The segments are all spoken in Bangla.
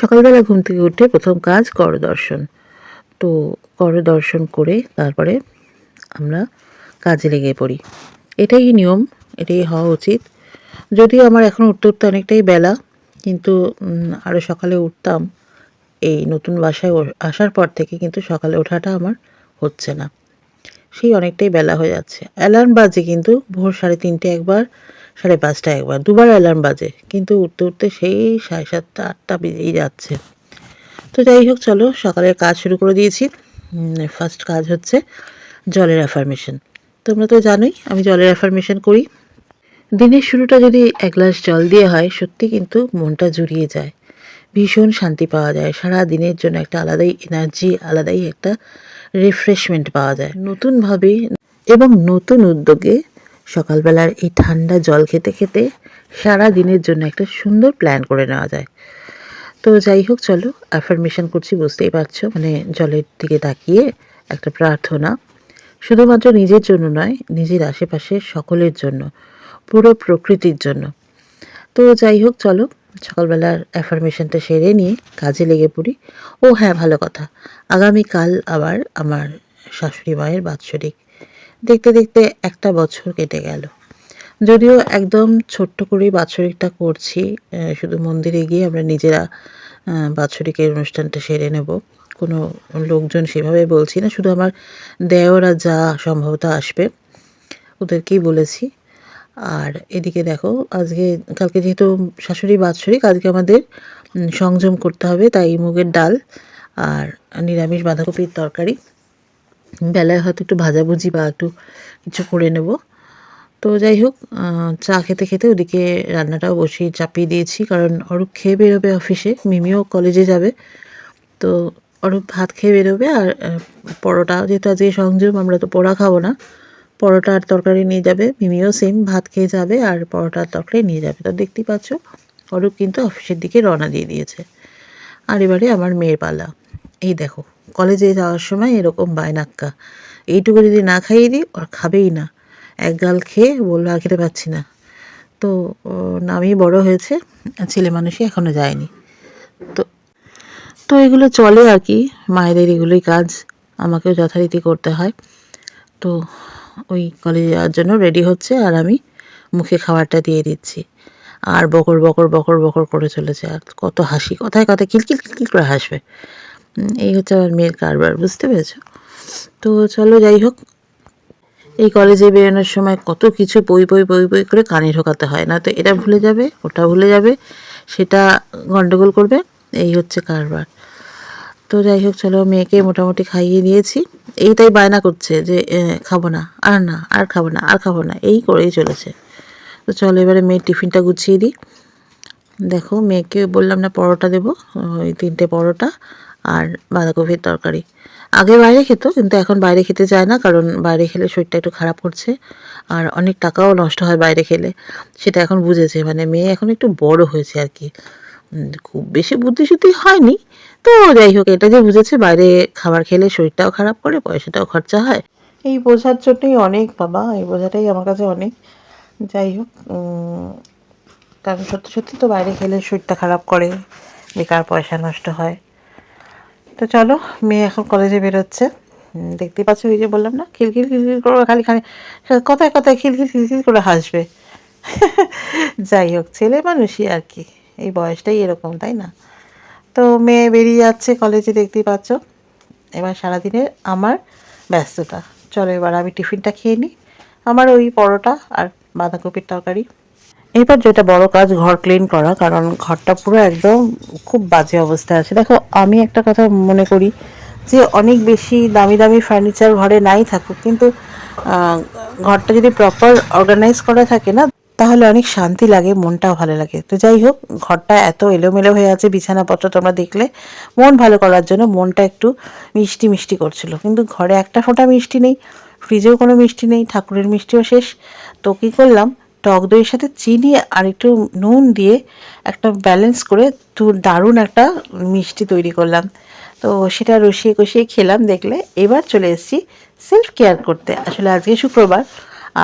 সকালবেলা ঘুম থেকে উঠে প্রথম কাজ কর দর্শন। তো কর দর্শন করে তারপরে আমরা কাজে লেগে পড়ি। এটাই নিয়ম, এটাই হওয়া উচিত। যদিও আমার এখন উঠতে উঠতে অনেকটাই বেলা, কিন্তু আরও সকালে উঠতাম। এই নতুন বাসায় আসার পর থেকে কিন্তু সকালে ওঠাটা আমার হচ্ছে না। সেই অনেকটাই বেলা হয়ে যাচ্ছে। অ্যালার্ম বাজে কিন্তু ভোর 3:30 একবার, 5:30 একবার, দুবার অ্যালার্ম বাজে, কিন্তু উঠতে উঠতে সেই 7:30 8টা বেজেই যাচ্ছে। তো যাই হোক, চলো সকালের কাজ শুরু করে দিয়েছি। ফার্স্ট কাজ হচ্ছে জলের অ্যাফার্মেশন। তোমরা তো জানোই আমি জলের অ্যাফার্মেশন করি। দিনের শুরুটা যদি এক গ্লাস জল দিয়ে হয়, সত্যি কিন্তু মনটা জুড়িয়ে যায়, ভীষণ শান্তি পাওয়া যায়। সারা দিনের জন্য একটা আলাদাই এনার্জি, আলাদাই একটা রিফ্রেশমেন্ট পাওয়া যায় নতুনভাবে এবং নতুন উদ্যোগে। সকালবেলার এই ঠান্ডা জল খেতে খেতে সারা দিনের জন্য একটা সুন্দর প্ল্যান করে নেওয়া যায়। তো যাই হোক, চলো অ্যাফার্মেশন করছি, বুঝতেই পারছো, মানে জলের দিকে তাকিয়ে একটা প্রার্থনা, শুধুমাত্র নিজের জন্য নয়, নিজের আশেপাশের সকলের জন্য, পুরো প্রকৃতির জন্য। তো যাই হোক, চলো সকালবেলার অ্যাফার্মেশনটা সেরে নিয়ে কাজে লেগে পড়ি। ও হ্যাঁ, ভালো কথা, আগামীকাল আবার আমার শাশুড়ি মায়ের বাৎসরিক। দেখতে দেখতে একটা বছর কেটে গেল। যদিও একদম ছোট্ট করেই বাৎসরিকটা করছি, শুধু মন্দিরে গিয়ে আমরা নিজেরা বাৎসরিকের অনুষ্ঠানটা সেরে নেব। কোনো লোকজন সেভাবে বলছি না, শুধু আমার দেওর আর যা সম্ভবত আসবে ওদেরকেই বলেছি। আর এদিকে দেখো, কালকে যেহেতু শাশুড়ি বাৎসরিক, আজকে আমাদের সংযম করতে হবে, তাই মুগের ডাল আর নিরামিষ বাঁধাকপির তরকারি, বেলায় হয়তো একটু ভাজাভুজি বা একটু কিছু করে নেব। তো যাই হোক, চা খেতে খেতে ওদিকে রান্নাটাও বসিয়ে চাপিয়ে দিয়েছি, কারণ অরূপ খেয়ে বেরোবে অফিসে, মিমিও কলেজে যাবে। তো অরূপ ভাত খেয়ে বেরোবে, আর পরোটা, যেহেতু আজকে সংযম, আমরা তো পোড়া খাবো না, পরোটা আর তরকারি নিয়ে যাবে। মিমিও সেম ভাত খেয়ে যাবে আর পরোটা আর তরকারি নিয়ে যাবে। তো দেখতেই পাচ্ছ, অরূপ কিন্তু অফিসের দিকে রওনা দিয়ে দিয়েছে। আর এবারে আমার মেয়ের পালা। এই দেখো, কলেজে যাওয়ার সময় এরকম বায়নাক্কা, এইটুকু যদি না খাইয়ে দিই ওর খাবেই না। এক গাল খেয়ে বললো আর খেতে পাচ্ছি না। তো নামই বড় হয়েছে, ছেলে মানুষই এখনো যায়নি। তো তো এগুলো চলে আর কি, মায়েদের এগুলোই কাজ, আমাকেও যথারীতি করতে হয়। তো ওই কলেজে যাওয়ার জন্য রেডি হচ্ছে, আর আমি মুখে খাবারটা দিয়ে দিচ্ছি। আর বকর বকর বকর বকর করে চলেছে, আর কত হাসি, কথায় কথায় কিলকিল কিলকিল করে হাসবে। এই হচ্ছে আমার মেয়ের কারবার, বুঝতে পেরেছো? তো চলো, যাই হোক, এই কলেজে বেরোনোর সময় কত কিছু বই বই বই বই করে কানে ঢোকাতে হয়, না তো এটা ভুলে যাবে, ওটা ভুলে যাবে, সেটা গন্ডগোল করবে, এই হচ্ছে কারবার। তো যাই হোক, চলো, মেয়েকে মোটামুটি খাইয়ে দিয়েছি। তাই বায়না করছে যে খাবো না, আর না, আর খাবো না, আর খাবো না, এই করেই চলেছে। তো চলো এবারে মেয়ের টিফিনটা গুছিয়ে দিই। দেখো, মেয়েকে বললাম না পরোটা দেবো, ওই 3টে পরোটা আর বাঁধাকপির তরকারি। আগে বাইরে খেত, কিন্তু এখন বাইরে খেতে চায় না, কারণ বাইরে খেলে শরীরটা একটু খারাপ করছে, আর অনেক টাকাও নষ্ট হয় বাইরে খেলে। সেটা এখন বুঝেছে, মানে মেয়ে এখন একটু বড় হয়েছে আর কি, খুব বেশি বুদ্ধিশুদ্ধি হয়নি। তো যাই হোক, এটা যে বুঝেছে বাইরে খাবার খেলে শরীরটাও খারাপ করে, পয়সাটাও খরচা হয়, এই বোঝার জন্যই অনেক বাবা, এই বোঝাটাই আমার কাছে অনেক। যাই হোক, কারণ সত্যি সত্যি তো বাইরে খেলে শরীরটা খারাপ করে, বেকার পয়সা নষ্ট হয়। তো চলো, মেয়ে এখন কলেজে বেরোচ্ছে। দেখতেই পাচ্ছ, ওই যে বললাম না, খিলখিল খিলখিল করে খালি খালি কথায় কথায় খিলখিল খিলখিল করে হাসবে। যাই হোক, ছেলে মানুষই আর কি, এই বয়সটাই এরকম, তাই না? তো মেয়ে বেরিয়ে যাচ্ছে কলেজে, দেখতেই পাচ্ছ। এবার সারাদিনের আমার ব্যস্ততা। চলো এবার আমি টিফিনটা খেয়ে নিই, আমার ওই পরোটা আর বাঁধাকপির তরকারি। এবার যেটা বড় কাজ, ঘর ক্লিন করা, কারণ ঘরটা পুরো একদম খুব বাজে অবস্থায় আছে। দেখো, আমি একটা কথা মনে করি যে অনেক বেশি দামি দামি ফার্নিচার ঘরে নাই থাকুক, কিন্তু ঘরটা যদি প্রপার অর্গানাইজ করা থাকে না, তাহলে অনেক শান্তি লাগে, মনটাও ভালো লাগে। তো যাই হোক, ঘরটা এত এলোমেলো হয়ে আছে, বিছানাপত্র তোমরা দেখলে, মন ভালো করার জন্য মনটা একটু মিষ্টি মিষ্টি করছিল, কিন্তু ঘরে একটা ফোঁটা মিষ্টি নেই, ফ্রিজেও কোনো মিষ্টি নেই, ঠাকুরের মিষ্টিও শেষ। তো কী করলাম, টক দইয়ের সাথে চিনি আর একটু নুন দিয়ে একটা ব্যালেন্স করে দারুণ একটা মিষ্টি তৈরি করলাম। তো সেটা রসিয়ে কষিয়ে খেলাম, দেখলে। এবার চলে এসেছি সেলফ কেয়ার করতে। আসলে আজকে শুক্রবার,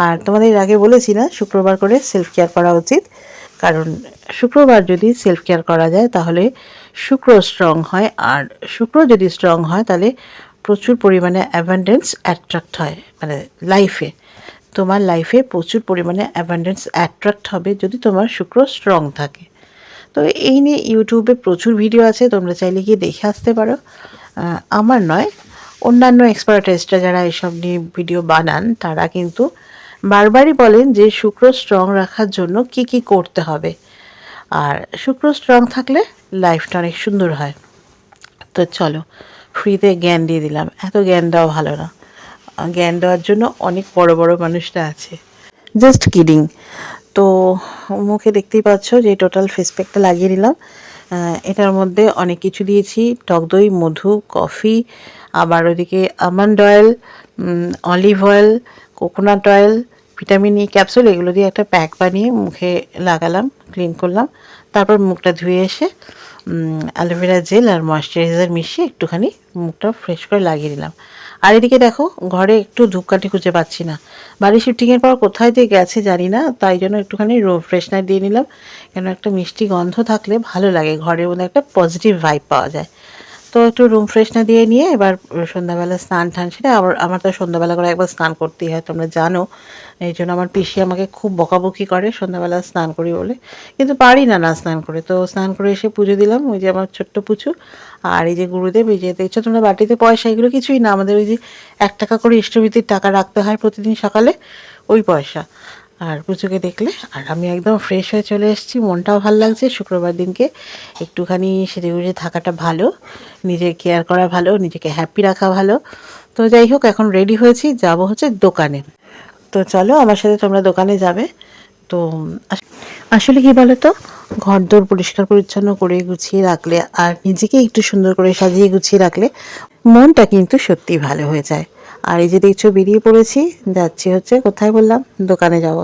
আর তোমাদের আগে বলেছি না, শুক্রবার করে সেলফ কেয়ার করা উচিত, কারণ শুক্রবার যদি সেলফ কেয়ার করা যায় তাহলে শুক্র স্ট্রং হয়। আর শুক্র যদি স্ট্রং হয় তাহলে প্রচুর পরিমাণে অ্যাবান্ডেন্স অ্যাট্রাক্ট হয়, মানে লাইফে, তোমার লাইফে প্রচুর পরিমাণে অ্যাবান্ডেন্স অ্যাট্রাক্ট হবে যদি তোমার শুক্র স্ট্রং থাকে। তো এই নিয়ে ইউটিউবে প্রচুর ভিডিও আছে, তোমরা চাইলে গিয়ে দেখে আসতে পারো। আমার নয়, অন্যান্য এক্সপার্টিস্টরা যারা এসব নিয়ে ভিডিও বানান তারা কিন্তু বারবারই বলেন যে শুক্র স্ট্রং রাখার জন্য কি কি করতে হবে। আর শুক্র স্ট্রং থাকলে লাইফটা অনেক সুন্দর হয়। তো চলো, ফ্রিতে জ্ঞান দিয়ে দিলাম, এত জ্ঞান দেওয়া ভালো না, জ্ঞান দেওয়ার জন্য অনেক বড় বড় মানুষরা আছে। Just kidding. তো মুখে দেখতেই পাচ্ছ যে টোটাল ফেস প্যাকটা লাগিয়ে নিলাম। এটার মধ্যে অনেক কিছু দিয়েছি, টক দই, মধু, কফি, আবার ওদিকে almond oil, olive oil, coconut oil, vitamin E capsule, এগুলো দিয়ে একটা প্যাক বানিয়ে মুখে লাগালাম, ক্লিন করলাম। তারপর মুখটা ধুয়ে এসে অ্যালোভেরা জেল আর ময়েশ্চারাইজার মিশিয়ে একটুখানি মুখটা ফ্রেশ করে লাগিয়ে দিলাম। আর এদিকে দেখো, ঘরে একটু ধূপকাঠি খুঁজে পাচ্ছি না, বাড়ি শিফটিংয়ের পর কোথায় দিয়ে গেছে জানি না, তাই জন্য একটুখানি ফ্রেশনার দিয়ে নিলাম। কেন একটা মিষ্টি গন্ধ থাকলে ভালো লাগে, ঘরের মধ্যে একটা পজিটিভ ভাইব পাওয়া যায়। তো একটু রুম ফ্রেশনার দিয়ে নিয়ে এবার সন্ধ্যাবেলা স্নান টান সেটা আমার তো সন্ধ্যাবেলা করে একবার স্নান করতেই হয়, তোমরা জানো। এই জন্য আমার পিসি আমাকে খুব বকাবকি করে সন্ধ্যাবেলা স্নান করি বলে, কিন্তু পারি না না স্নান করে। তো স্নান করে এসে পুজো দিলাম, ওই যে আমার ছোট্ট পুচু। আর এই যে গুরুদেব, এই যে দেখছো তোমরা বাটিতে পয়সা, এগুলো কিছুই না, আমাদের ওই যে 1 টাকা করে ইষ্টভৃতির টাকা রাখতে হয় প্রতিদিন সকালে, ওই পয়সা। আর পুচুকে দেখলে, আর আমি একদম ফ্রেশ হয়ে চলে এসেছি, মনটাও ভালো লাগছে। শুক্রবার দিনকে একটুখানি সেজেগুজে থাকাটা ভালো, নিজের কেয়ার করা ভালো, নিজেকে হ্যাপি রাখা ভালো। তো যাই হোক, এখন রেডি হয়েছি, যাব হচ্ছে দোকানে। তো চলো আমার সাথে তোমরা দোকানে যাবে। তো আসলে কি বলো তো, ঘরদোর পরিষ্কার পরিচ্ছন্ন করে গুছিয়ে রাখলে আর নিজেকে একটু সুন্দর করে সাজিয়ে গুছিয়ে রাখলে মনটা কিন্তু সত্যি ভালো হয়ে যায়। আর এই যে দেখছো বেরিয়ে পড়েছি, যাচ্ছি হচ্ছে কোথায় বললাম, দোকানে যাব।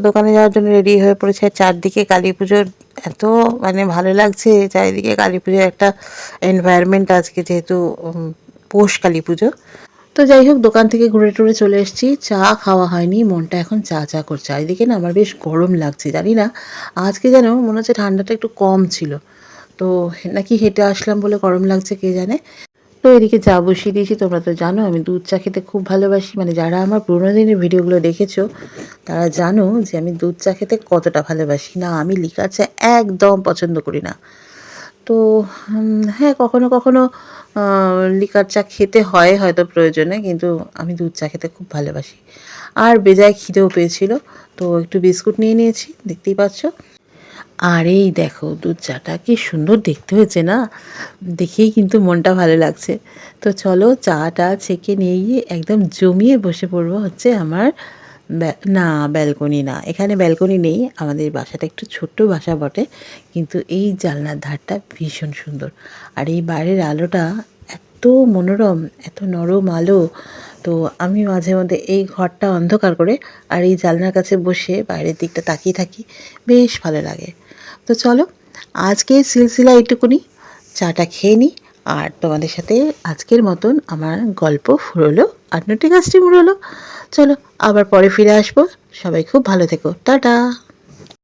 দোকানে যাওয়ার জন্য রেডি হয়ে পড়েছে। আর চারদিকে কালী পুজোর এত মানে ভালো লাগছে, চারিদিকে কালী পুজোর একটা এনভায়রনমেন্ট আজকে, যেহেতু পৌষ কালী পুজো। তো যাই হোক, দোকান থেকে ঘুরে টুরে চলে এসেছি, চা খাওয়া হয়নি, মনটা এখন চা চা করছে। আর এদিকে না আমার বেশ গরম লাগছে, জানি না আজকে যেন মনে হচ্ছে ঠান্ডাটা একটু কম ছিল, তো নাকি হেঁটে আসলাম বলে গরম লাগছে কে জানে। তো এদিকে চা বসিয়ে দিয়েছি। তোমরা তো জানো আমি দুধ চা খেতে খুব ভালোবাসি, মানে যারা আমার পুরোনো দিনের ভিডিওগুলো দেখেছো তারা জানো যে আমি দুধ চা খেতে কতটা ভালোবাসি। না, আমি লিকার চা একদম পছন্দ করি না। তো হ্যাঁ, কখনো কখনো লিকার চা খেতে হয় হয়তো প্রয়োজনে, কিন্তু আমি দুধ চা খেতে খুব ভালোবাসি। আর বেজায় খিদেও পেয়েছিল, তো একটু বিস্কুট নিয়ে নিয়েছি, দেখতেই পাচ্ছ। আর এই দেখো দুধ চাটা কি সুন্দর দেখতে হয়েছে না, দেখেই কিন্তু মনটা ভালো লাগছে। তো চলো চাটা ছেঁকে নিয়ে গিয়ে একদম জমিয়ে বসে পড়বো হচ্ছে আমার না, ব্যালকনি না, এখানে ব্যালকনি নেই, আমাদের বাসাটা একটু ছোট্ট বাসা বটে, কিন্তু এই জানলার ধারটা ভীষণ সুন্দর। আর এই বাইরের আলোটা এত মনোরম, এত নরম আলো। তো আমি মাঝে মধ্যে এই ঘরটা অন্ধকার করে আর এই জানলার কাছে বসে বাইরের দিকটা তাকিয়ে থাকি, বেশ ভালো লাগে। তো চলো, আজকে সিলসিলা এইটুকুনি, চাটা খেয়ে নিই। আর তোমাদের সাথে আজকের মতন আমার গল্প ফুরোলো আর নোটে গাছটি মুড়োলো। চলো, আবার পরে ফিরে আসবো। সবাই খুব ভালো থেকো, টাটা।